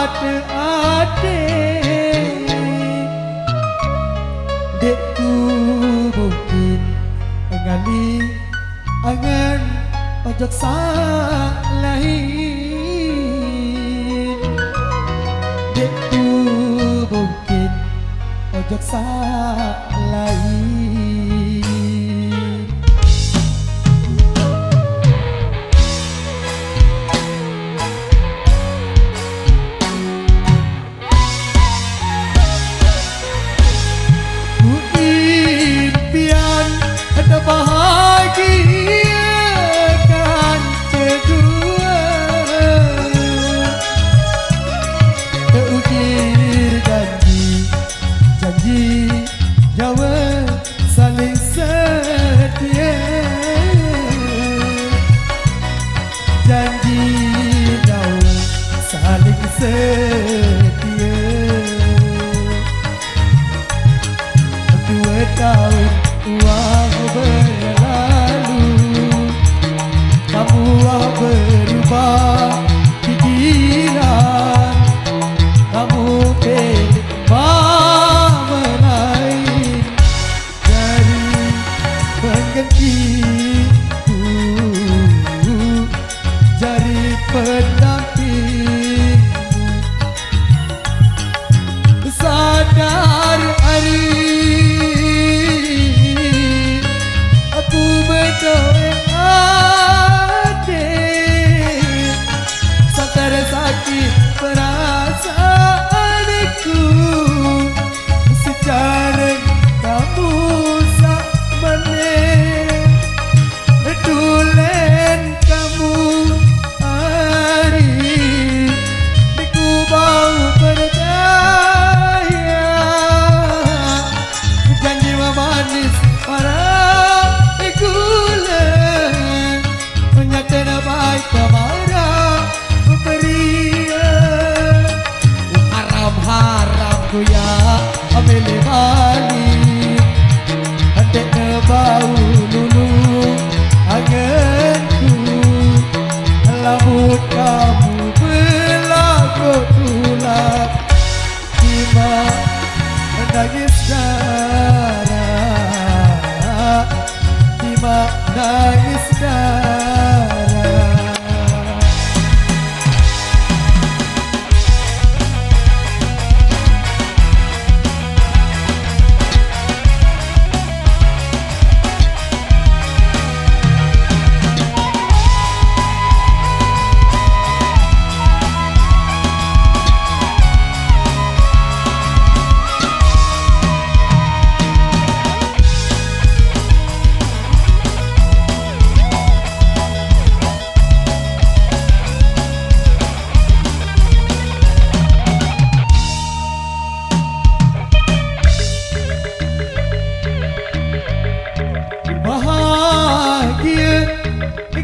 ate dekku mungkin ngali angan ojok salahin dekku mungkin ojok salahin. Ada bahagia kan kedua terukir janji nyawa saling setia janji nyawa saling setia 2 tahun uang berlalu, kamu berubah pikiran, kamu mama lain dari penggantiku, jadi pendampingmu. Sadar hari sakit perasaanku secara kamu sak meneh tulen kamu hari diku bau berdaya janji manis para gula menyatakan baik kemarah haram ku ya ambil balik andek bau lulu anganku lambut kamu berlaku tulak cuma nangis darah cuma nangis darah.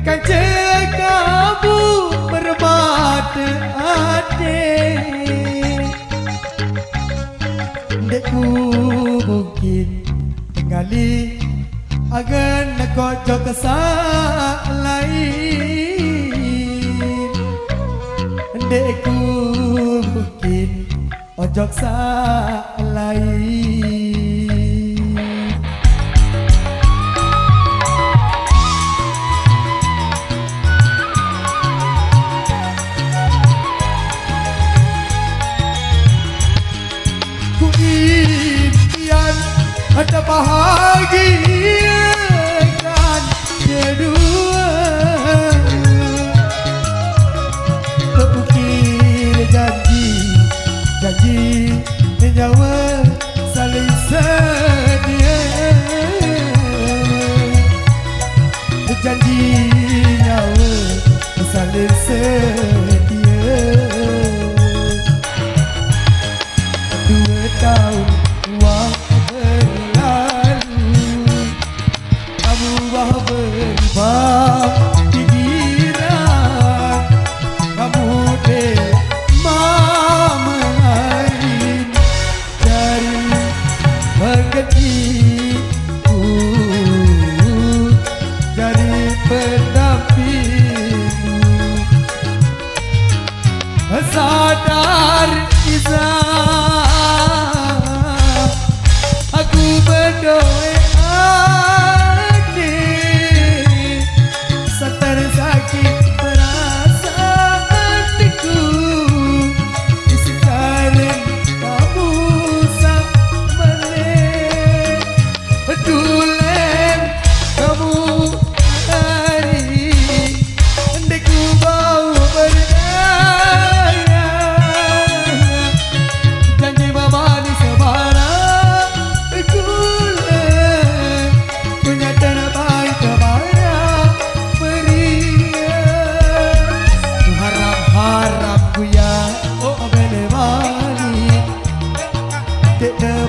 Ikan cekamu berbata hati dekku mungkin tinggali agan kocok lain dekku mungkin ojok lain. Ada bahagia kan kedua terukir janji nyawa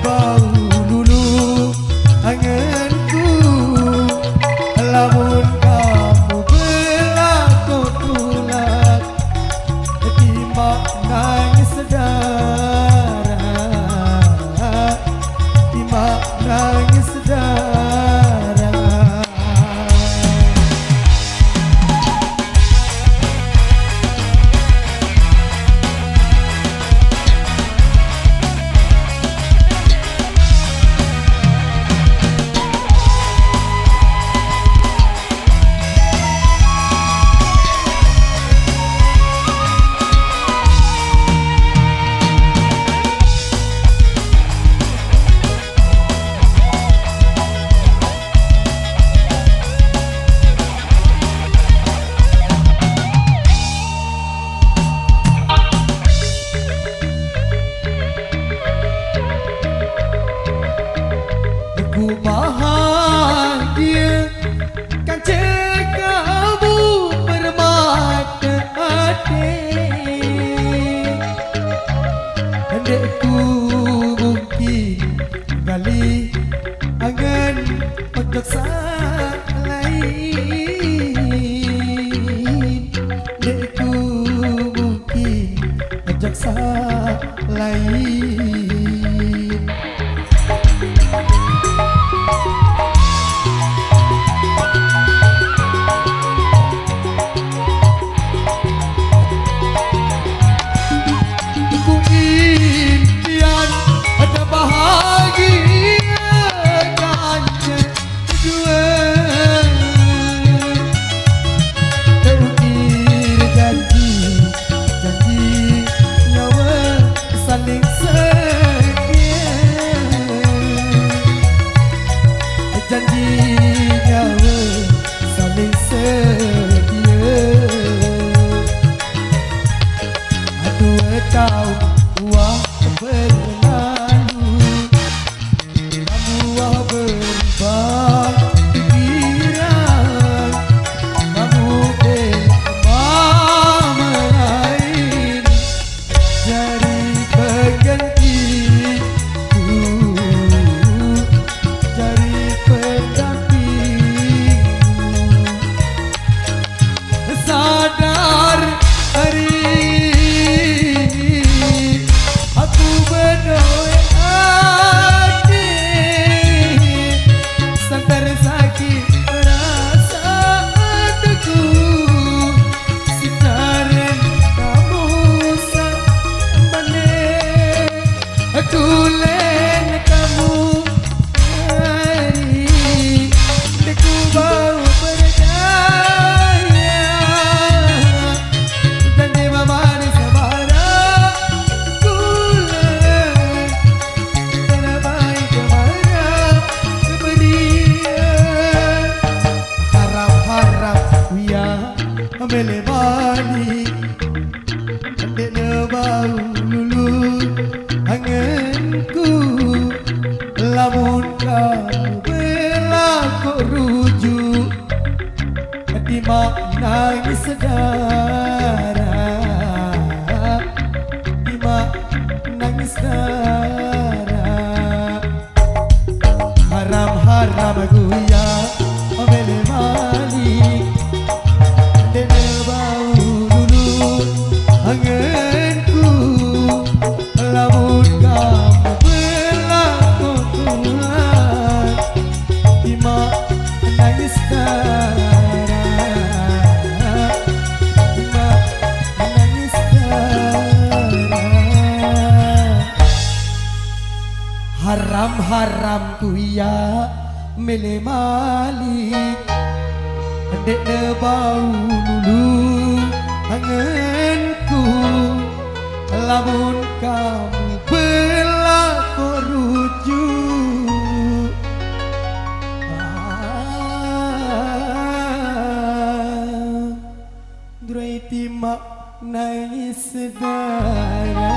bau lulu anganku lamun kamu berlaku tulak timak nangis sedara timak nangis sedara. Ku bahagia kan kamu bermata hati. Hendek ku mungkin kali angan untuk lain. Hendek ku mungkin untuk lain. Mele balik Andek nebau lulu anganku Lamun kamu berlaku rujuk Timak nangis sedara Timak nangis sedara Haram-haram guya Mele balik anganku lamun kamu berlaku tulak timak nangis darah timak nangis darah haram-haram ku ya mele malik dek nebau lulu anganku lamun kamu berlaku rujuk Durai timak nangis sedara